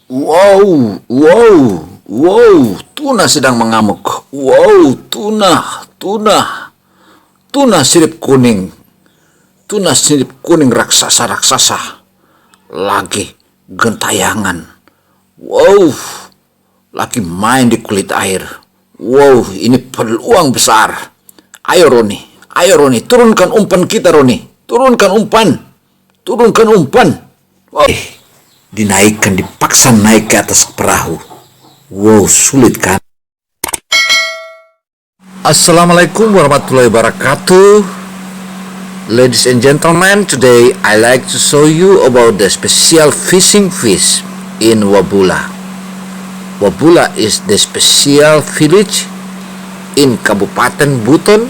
Wow, wow, wow, tuna sedang mengamuk. Wow, tuna sirip kuning. Tuna sirip kuning raksasa-raksasa. Lagi gentayangan. Wow, lagi main di kulit air. Wow, ini peluang besar. Ayo Roni, turunkan umpan kita Roni. Turunkan umpan. Wow. Dinaikkan, dipaksa naik ke atas perahu. Wow, sulit kan? Assalamualaikum warahmatullahi wabarakatuh. Ladies and gentlemen, today I like to show you about the special fishing fish in Wabula. Wabula is the special village in Kabupaten Buton,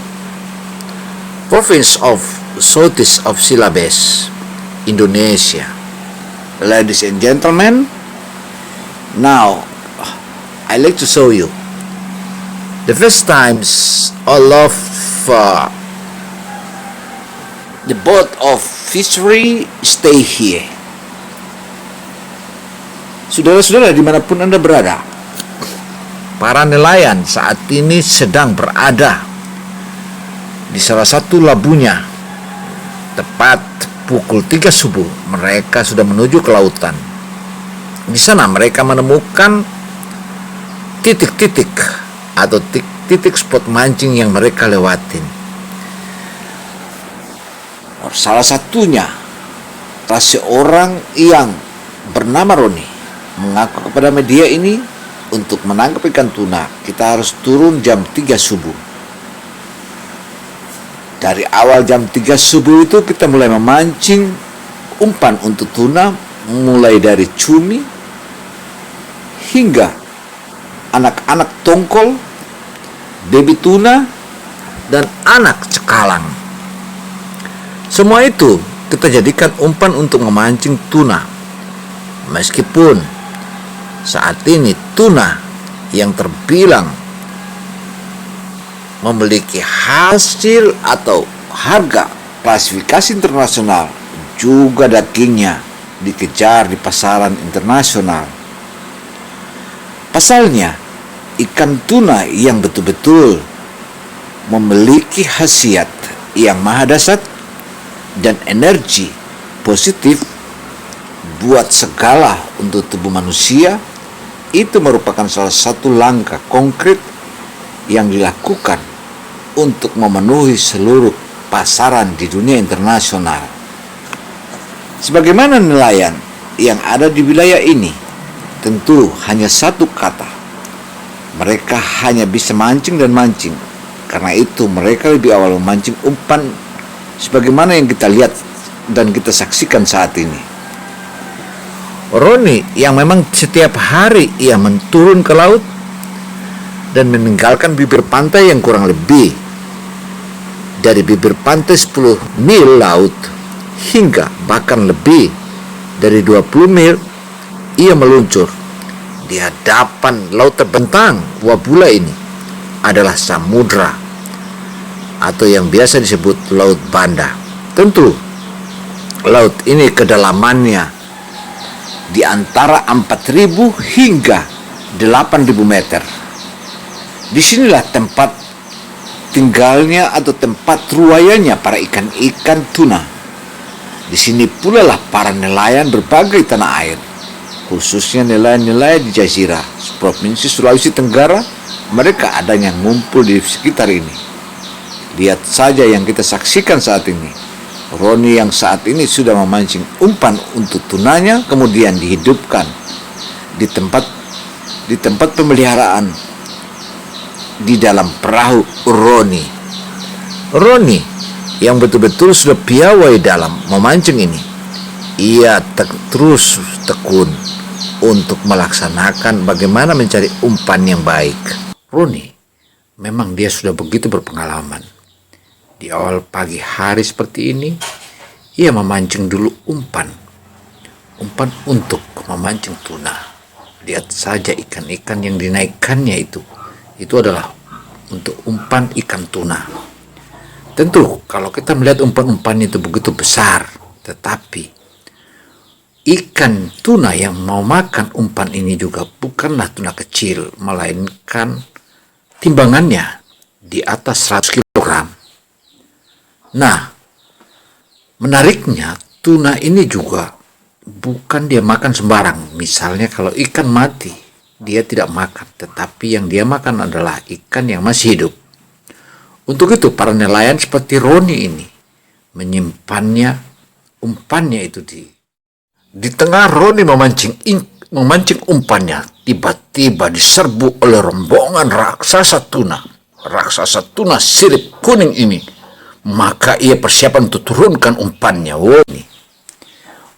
province of Southeast of Silabes, Indonesia. Ladies and gentlemen, now I like to show you the first times all of the boat of fishery stay here. Saudara-saudara dimanapun Anda berada, para nelayan saat ini sedang berada di salah satu labunya. Tepat pukul 3 subuh mereka sudah menuju ke lautan. Di sana mereka menemukan titik-titik atau titik spot mancing yang mereka lewatin. Salah satunya adalah seorang yang bernama Roni mengaku kepada media ini untuk menangkap ikan tuna kita harus turun jam 3 subuh. Dari awal jam 3 subuh itu kita mulai memancing umpan untuk tuna, mulai dari cumi hingga anak-anak tongkol, baby tuna, dan anak cekalang. Semua itu kita jadikan umpan untuk memancing tuna. Meskipun saat ini tuna yang terbilang memiliki hasil atau harga klasifikasi internasional, juga dagingnya dikejar di pasaran internasional. Pasalnya, ikan tuna yang betul-betul memiliki khasiat yang maha dahsyat dan energi positif buat segala untuk tubuh manusia, itu merupakan salah satu langkah konkret yang dilakukan untuk memenuhi seluruh pasaran di dunia internasional. Sebagaimana nelayan yang ada di wilayah ini, tentu hanya satu kata. Mereka hanya bisa mancing dan mancing. Karena itu mereka lebih awal memancing umpan sebagaimana yang kita lihat dan kita saksikan saat ini. Roni yang memang setiap hari ia menturun ke laut dan meninggalkan bibir pantai yang kurang lebih dari bibir pantai 10 mil laut hingga bahkan lebih dari 20 mil, ia meluncur di hadapan laut terbentang Wabula. Ini adalah samudra atau yang biasa disebut Laut Banda. Tentu laut ini kedalamannya di antara 4.000 hingga 8.000 meter. Disinilah tempat tinggalnya atau tempat ruayanya para ikan-ikan tuna. Di sini pula lah para nelayan berbagai tanah air, khususnya nelayan-nelayan di Jazirah, Provinsi Sulawesi Tenggara. Mereka ada yang ngumpul di sekitar ini. Lihat saja yang kita saksikan saat ini. Roni yang saat ini sudah memancing umpan untuk tunanya, kemudian dihidupkan di tempat pemeliharaan di dalam perahu Roni yang betul-betul sudah piawai dalam memancing ini. Ia terus tekun untuk melaksanakan bagaimana mencari umpan yang baik. Roni memang dia sudah begitu berpengalaman. Di awal pagi hari seperti ini, ia memancing dulu umpan untuk memancing tuna. Lihat saja ikan-ikan yang dinaikkannya itu adalah untuk umpan ikan tuna. Tentu kalau kita melihat umpan-umpan itu begitu besar, tetapi ikan tuna yang mau makan umpan ini juga bukanlah tuna kecil, melainkan timbangannya di atas 100 kg. Nah, menariknya tuna ini juga bukan dia makan sembarang. Misalnya kalau ikan mati, dia tidak makan, tetapi yang dia makan adalah ikan yang masih hidup. Untuk itu para nelayan seperti Roni ini menyimpannya umpannya itu di tengah Roni memancing umpannya, tiba-tiba diserbu oleh rombongan raksasa tuna sirip kuning ini. Maka ia persiapan untuk turunkan umpannya.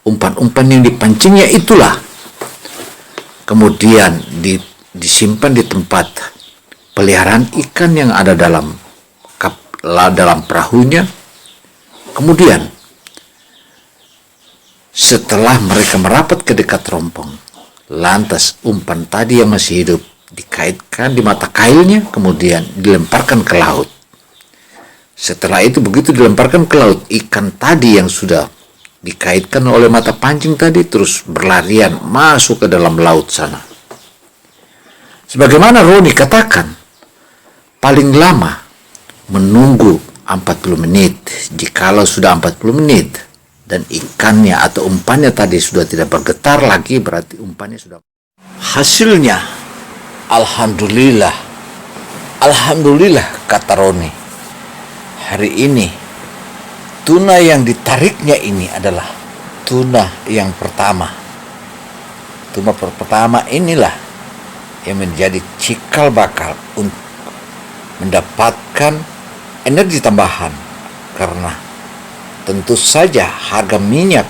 Umpan-umpan yang dipancingnya itulah kemudian disimpan di tempat peliharaan ikan yang ada dalam perahunya. Kemudian setelah mereka merapat ke dekat rompong, lantas umpan tadi yang masih hidup dikaitkan di mata kailnya, kemudian dilemparkan ke laut. Setelah itu begitu dilemparkan ke laut, ikan tadi yang sudah dikaitkan oleh mata pancing tadi terus berlarian masuk ke dalam laut sana. Sebagaimana Roni katakan, paling lama menunggu 40 menit. Jikalau sudah 40 menit dan ikannya atau umpannya tadi sudah tidak bergetar lagi, berarti umpannya sudah. Hasilnya, Alhamdulillah, kata Roni. Hari ini tuna yang ditariknya ini adalah tuna yang pertama. Tuna pertama inilah yang menjadi cikal bakal untuk mendapatkan energi tambahan, karena tentu saja harga minyak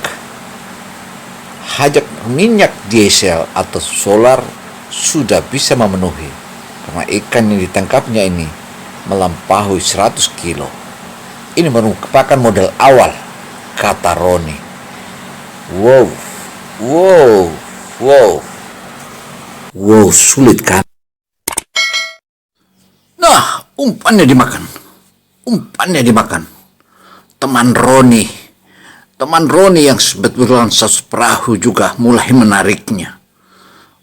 diesel atau solar sudah bisa memenuhi, karena ikan yang ditangkapnya ini melampaui 100 kilo. Ini merupakan modal awal, kata Roni. Wow, sulit kan? Nah, umpannya dimakan. Teman Roni yang sebetulnya satu perahu juga mulai menariknya.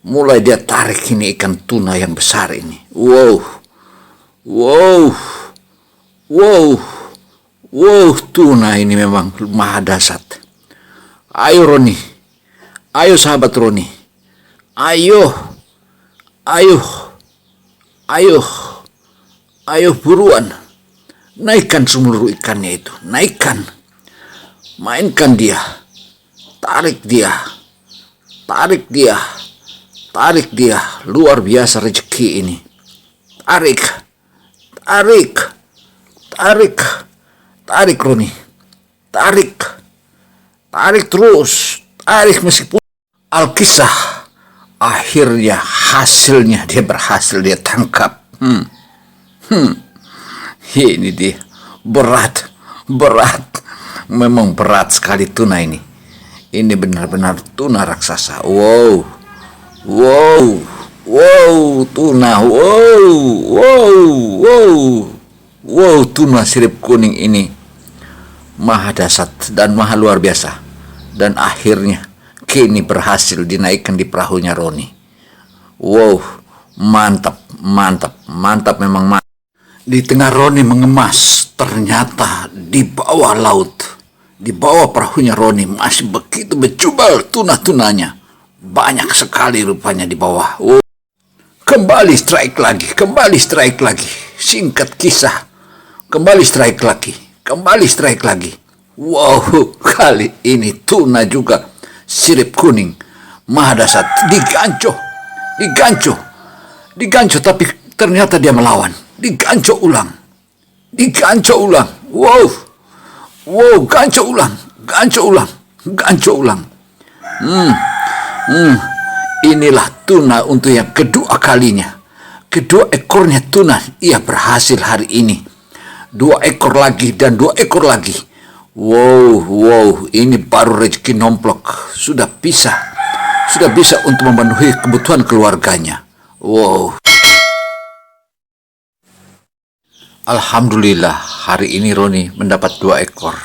Mulai dia tarik ini ikan tuna yang besar ini. Wow, tuna ini memang maha dahsyat. Ayo Roni, ayo sahabat Roni, ayo buruan, naikkan seluruh ikannya itu, naikkan, mainkan dia, tarik dia, luar biasa rezeki ini, tarik Roni, tarik terus, tarik meskipun. Alkisah, akhirnya hasilnya dia berhasil dia tangkap. Ini dia, berat, memang berat sekali tuna ini. Ini benar-benar tuna raksasa. Wow, tuna, wow, tuna sirip kuning ini maha dahsyat dan maha luar biasa, dan akhirnya kini berhasil dinaikkan di perahunya Roni. Wow, mantap memang mantap. Di tengah Roni mengemas, ternyata di bawah laut, di bawah perahunya Roni masih begitu berjubel tuna-tunanya. Banyak sekali rupanya di bawah. Wow. Kembali strike lagi. Singkat kisah, kembali strike lagi. Wow, kali ini tuna juga sirip kuning maha dahsyat diganco, tapi ternyata dia melawan. Diganco ulang. Wow, ganco ulang. Inilah tuna untuk yang kedua kalinya. Kedua ekornya tuna ia berhasil hari ini. 2 ekor lagi dan 2 ekor lagi. Wow, ini baru rezeki nomplok. Sudah bisa untuk memenuhi kebutuhan keluarganya. Wow. Alhamdulillah, hari ini Roni mendapat 2 ekor.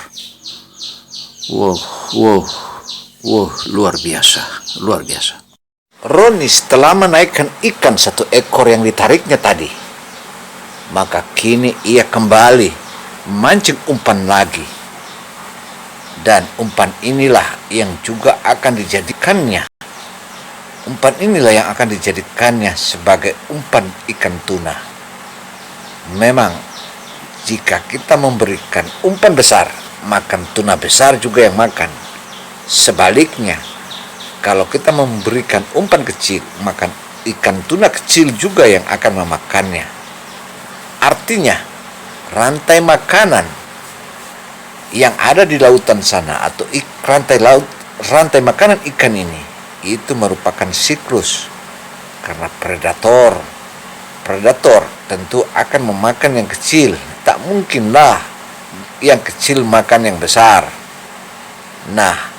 Wow. Luar biasa, luar biasa. Roni setelah menaikkan ikan satu ekor yang ditariknya tadi, maka kini ia kembali memancing umpan lagi. Dan umpan inilah yang juga akan dijadikannya. Umpan inilah yang akan dijadikannya sebagai umpan ikan tuna. Memang, jika kita memberikan umpan besar, makan tuna besar juga yang makan. Sebaliknya, kalau kita memberikan umpan kecil, makan ikan tuna kecil juga yang akan memakannya. Artinya, rantai makanan yang ada di lautan sana atau rantai makanan ikan ini itu merupakan siklus, karena predator tentu akan memakan yang kecil. Tak mungkinlah yang kecil makan yang besar. Nah,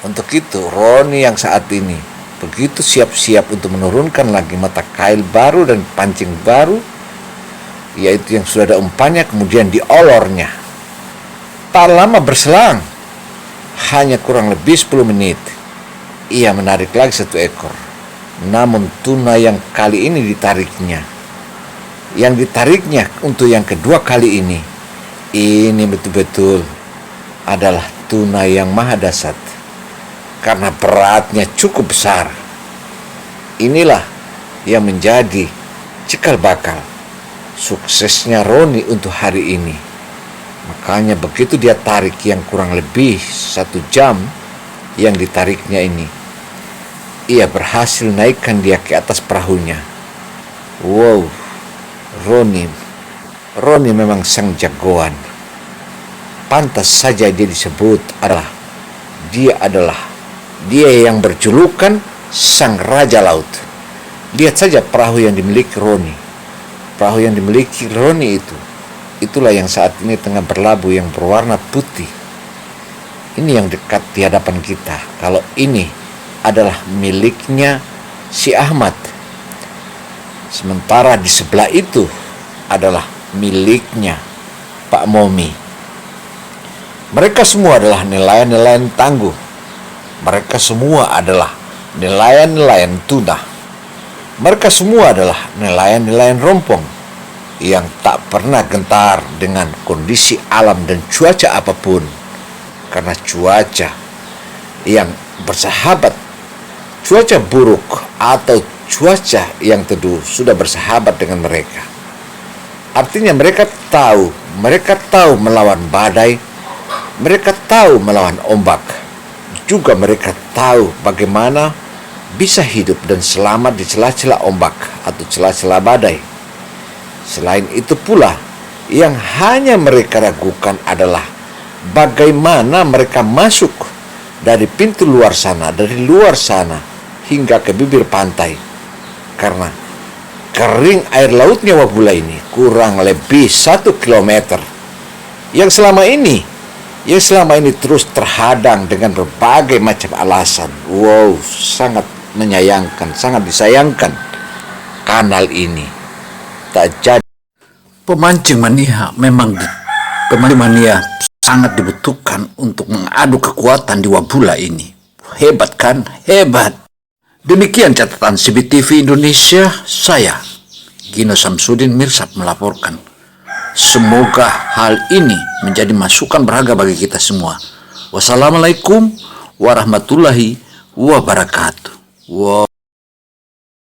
untuk itu Roni yang saat ini begitu siap-siap untuk menurunkan lagi mata kail baru dan pancing baru, yaitu yang sudah ada umpannya, kemudian diolornya. Tak lama berselang, hanya kurang lebih 10 menit, ia menarik lagi satu ekor. Namun tuna yang kali ini ditariknya untuk yang kedua kali ini betul-betul adalah tuna yang maha dahsyat, karena beratnya cukup besar. Inilah yang menjadi cikal bakal suksesnya Roni untuk hari ini. Makanya begitu dia tarik yang kurang lebih 1 jam yang ditariknya ini, ia berhasil naikkan dia ke atas perahunya. Roni memang sang jagoan. Pantas saja dia disebut dia yang berjulukan sang raja laut. Lihat saja perahu yang dimiliki Roni. Perahu yang dimiliki Roni itulah yang saat ini tengah berlabuh, yang berwarna putih. Ini yang dekat di hadapan kita. Kalau ini adalah miliknya si Ahmad, sementara di sebelah itu adalah miliknya Pak Momi. Mereka semua adalah nelayan-nelayan tangguh. Mereka semua adalah nelayan-nelayan tuna. Mereka semua adalah nelayan-nelayan rompong yang tak pernah gentar dengan kondisi alam dan cuaca apapun, karena cuaca yang bersahabat, cuaca buruk atau cuaca yang teduh sudah bersahabat dengan mereka. Artinya mereka tahu melawan badai, mereka tahu melawan ombak, juga mereka tahu bagaimana bisa hidup dan selamat di celah-celah ombak atau celah-celah badai. Selain itu pula, yang hanya mereka ragukan adalah bagaimana mereka masuk dari pintu luar sana, hingga ke bibir pantai. Karena kering air lautnya Wabula ini kurang lebih 1 kilometer yang selama ini terus terhadang dengan berbagai macam alasan. Sangat menyayangkan, sangat disayangkan kanal ini tak jadi. Pemancing mania sangat dibutuhkan untuk mengadu kekuatan di Wabula ini. Hebat kan? Hebat. Demikian catatan CBTV Indonesia. Saya Gino Samsudin Mirsad melaporkan. Semoga hal ini menjadi masukan berharga bagi kita semua. Wassalamualaikum warahmatullahi wabarakatuh.